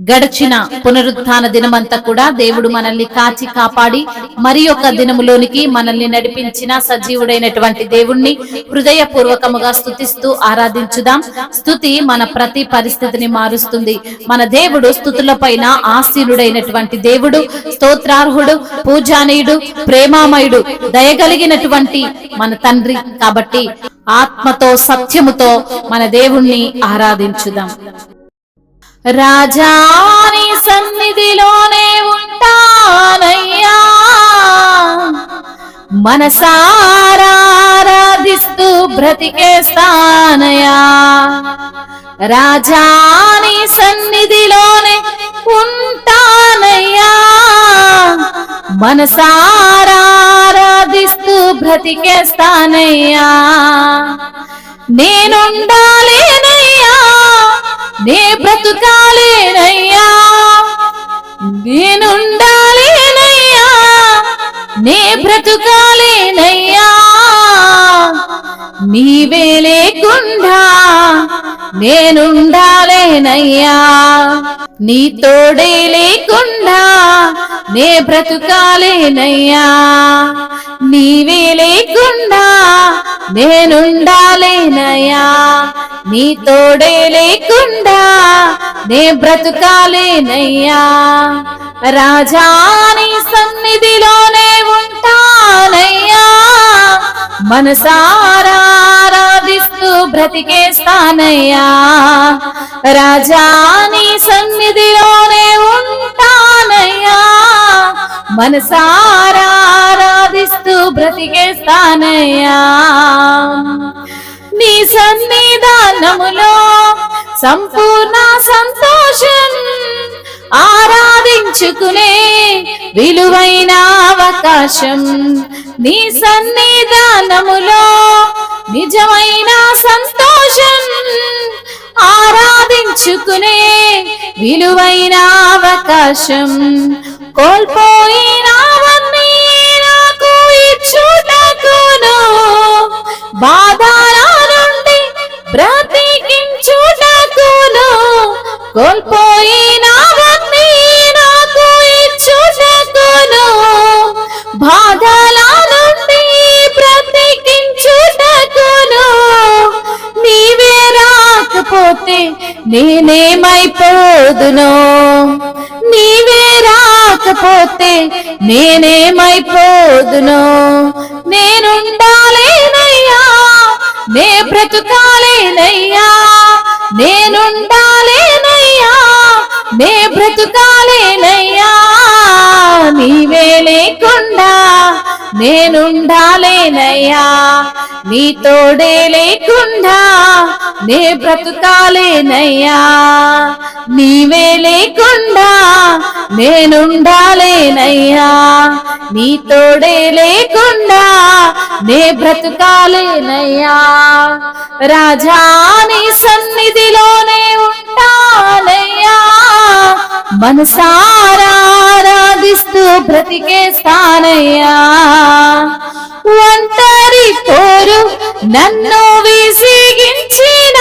గడిచిన పునరుత్థాన దినమంతా కూడా దేవుడు మనల్ని కాచి కాపాడి మరి ఒక దినములోనికి మనల్ని నడిపించిన సజీవుడైనటువంటి దేవుణ్ణి హృదయపూర్వకముగా స్తుతిస్తూ ఆరాధించుదాం. స్తుతి మన ప్రతి పరిస్థితిని మారుస్తుంది. మన దేవుడు స్తుతులపైన ఆసీనుడైనటువంటి దేవుడు, స్తోత్రార్హుడు, పూజానీయుడు, ప్రేమామయుడు, దయగలిగినటువంటి మన తండ్రి. కాబట్టి ఆత్మతో సత్యముతో మన దేవుణ్ణి ఆరాధించుదాం. రాజాని సన్నిధిలోనే ఉంటానయ్యా, మనసారా ఆరాధిస్తూ బ్రతికేస్తానయ్యా. రాజాని సన్నిధిలోనే ఉంటానయ్యా, మనసారా ఆరాధిస్తూ బ్రతికేస్తానయ్యా. నేనుండాలేనయ్యా, నే బ్రతుకాలేనయ్యా, నేనుండాలేనయ్యా, నే బ్రతుకాలేనయ్యా. నీవే లేకుండా నేనుండాలేనయ్యా, నీ తోడే లేకుండా నే బ్రతుకాలేనయ్యా. నీవే లేకుండా నేనుండాలేనయ్యా, నీ తోడే లేకుండా నే బ్రతుకాలేనయ్యా. రాజాని సన్నిధిలోనే ఉంటానయ్యా, మనసారా ఆరాధిస్తూ బ్రతికేస్తానయ్యా. రాజాని సన్నిధిలోనే ఉంటానయ్యా, మనసారా ఆరాధిస్తూ బ్రతికేస్తానయ్యా. నీ సన్నిధానములో సంపూర్ణ సంతోషం, ఆరాధించుకునే విలువైన అవకాశం. నీ సన్నిధానములో నిజమైన సంతోషం, ఆరాధించుకునే విలువైన అవకాశం. కోల్పోయినవన్నీ నాకు ఇచ్చుటకును, బాధల నుండి బ్రతికించుటకును. కోల్పోయినవన్నీ నాకు ఇచ్చుటకును, బాధల నుండి బ్రతికించుటకును. నీవే రాకపోతే నేనేమైపోదును, నీవే రాకపోతే నేనేమైపోదును. నేనుండాలేనయ్యా, నే బ్రతుకాలేనయ్యా, నేనుండాలేనయ్యా, నే బ్రతుకాలేనయ్యా. నీవే లేకుండా నేనుండాలేనయ్యా, నీ తోడే లేకుండా నే బ్రతుకాలేనయ్యా. నీవే లేకుండా నేనుండాలేనయ్యా, నీ తోడే లేకుండా నే బ్రతుకాలేనయ్యా. రాజాని సన్నిధిలోనే ఉంటానయ్యా, మనసారా ఆరాధిస్తూ బ్రతికేస్తానయ్యా. ఒంటరి పోరు నన్ను విసిగించిన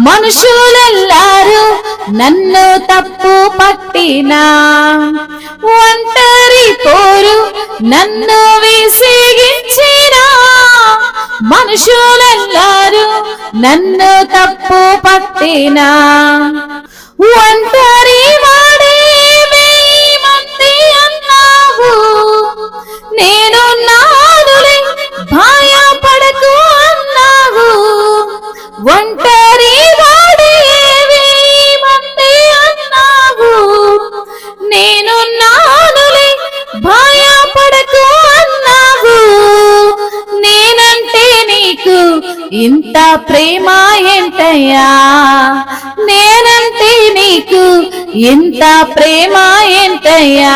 మనుషులెల్లారు నన్ను తప్పు పట్టినా. ఒంటరి పోరు నన్ను విసిగించిన మనుషులెల్లారు నన్ను తప్పు పట్టినా. ఒంటరి వాడే వెయ్యి మంది అన్నావు, నేను నానులే భయపడకు అన్నావు. ఒంటరి వాడే వెయ్యి మంది అన్నావు, నేను నానులే భయపడకు అన్నావు. నేనంటే నీకు ఇంత ప్రేమ ఏంటయ్యా, నేనంటే నీకు ఇంత ప్రేమ ఏంటయ్యా.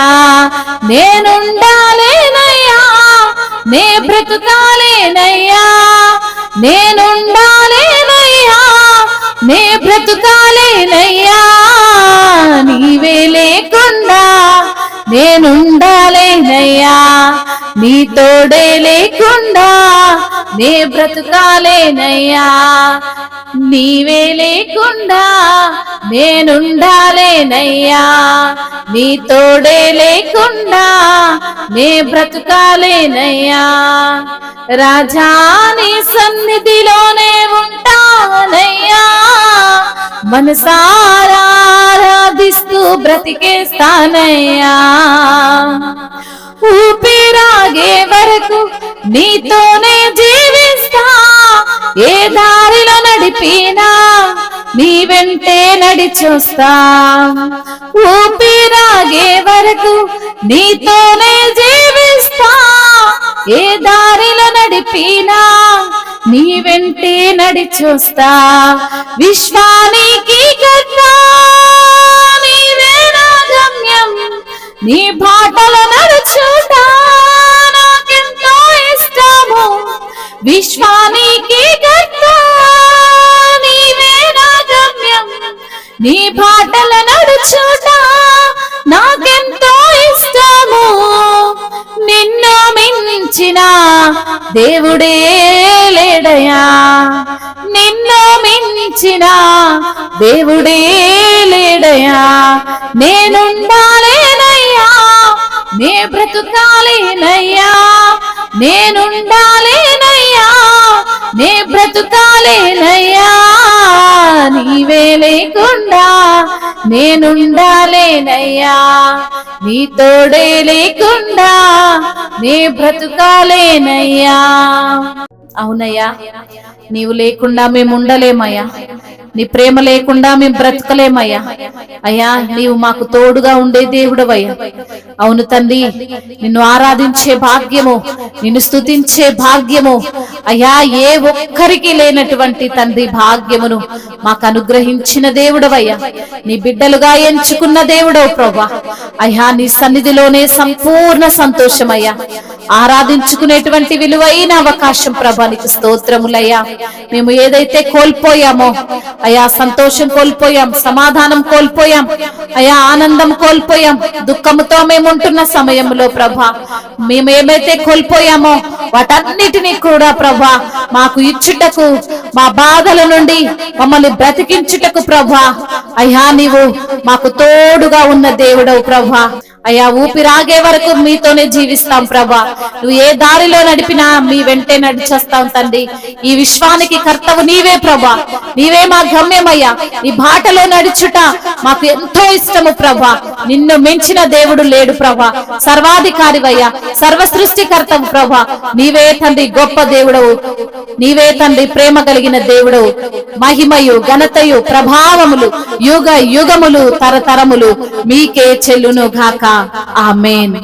నేనుండాలేనయ్యా, నే బ్రతుకాలేనయ్యా, నేనుండాలేనయ్యా, నే బ్రతుకాలేనయ్యా. నీవే లేకుండా నేనుండాలేనయ్యా, నీ తోడే లేకుండా నే బ్రతుకాలేనయ్యా. నీవే లేకుండా నేనుండాలేనయ్యా, నీ తోడే లేకుండా నే బ్రతుకాలేనయ్యా. రాజా నీ సన్నిధిలోనే ఉంటానయ్యా, మనసారా ఆరాధిస్తూ బ్రతికేస్తానయ్యా. ఊపిరాగే వరకు నీతోనే జీవిస్తా, ఏ దారిలో నడిపినా నీ వెంటే నడిచొస్తా. ఊపిరాగే వరకు నీతోనే జీవిస్తా, ఏ దారిలో నడిపినా నీ వెంటే నడిచొస్తా. విశ్వానికి కర్తా నీవే నా గమ్యం, నీ బాటలో నడుచుట నాకెంతో ఇష్టము. విశ్వానికి కర్తా నీవే నా గమ్యం, నీ బాటలో నడుచుట నాకెంతో ఇష్టము. నిన్ను మించిన దేవుడే లేడయా, నిన్ను మించిన దేవుడే లేడయా. నేనుండాలేనయ్యా, నే బ్రతుకాలేనయ్యా, నేనుండాలేనయ్యా, నే బ్రతుకాలేనయ్యా. నీవే లేకుండా నేనుండాలేనయ్యా, నీ తోడే లేకుండా నే బ్రతుకాలేనయ్యా. అవునయ్యా, నీవు లేకుండా మేము ఉండలేమయ్యా, నీ ప్రేమ లేకుండా మేము బ్రతకలేమయ్యా. అయ్యా నీవు మాకు తోడుగా ఉండే దేవుడవయ్యా. అవును తండ్రి, నిన్ను ఆరాధించే భాగ్యము, నిన్ను స్తుతించే భాగ్యము అయ్యా ఏ ఒక్కరికి లేనటువంటి తండ్రి భాగ్యమును మాకు అనుగ్రహించిన దేవుడవయ్యా. నీ బిడ్డలుగా ఎంచుకున్న దేవుడవు ప్రభా. అయ్యా నీ సన్నిధిలోనే సంపూర్ణ సంతోషమయ్యా, ఆరాధించుకునేటువంటి విలువైన అవకాశం ప్రభా, నీకు స్తోత్రములయ్యా. మేము ఏదైతే కోల్పోయామో అయ్యా, సంతోషం కోల్పోయాం, సమాధానం కోల్పోయాం అయ్యా, ఆనందం కోల్పోయాం. దుఃఖముతో మేము ఉంటున్న సమయంలో ప్రభా, మేము ఏమైతే కోల్పోయామో వాటన్నిటినీ కూడా ప్రభా మాకు ఇచ్చుటకు, మా బాధల నుండి మమ్మల్ని బ్రతికించుటకు ప్రభా అయ్యా నీవు మాకు తోడుగా ఉన్న దేవుడవు ప్రభా. అయ్యా ఊపిరాగే వరకు మీతోనే జీవిస్తాం ప్రభా. నువ్వు ఏ దారిలో నడిపినా మీ వెంటే నడిచేస్తాం తండ్రి. ఈ విశ్వానికి కర్తవు నీవే ప్రభా, నీవే మా గమ్యమయ్యా. నీ బాటలో నడుచుట మాకు ఎంతో ఇష్టము ప్రభా. నిన్ను మించిన దేవుడు లేడు ప్రభా. సర్వాధికారివయ్యా, సర్వ సృష్టికర్తవు ప్రభా. నీవే తండ్రి గొప్ప దేవుడవు, నీవే తండ్రి ప్రేమ కలిగిన దేవుడవు. మహిమయు ఘనతయు ప్రభావములు యుగ యుగములు తరతరములు మీకే చెల్లును గాక. ఆమేన్.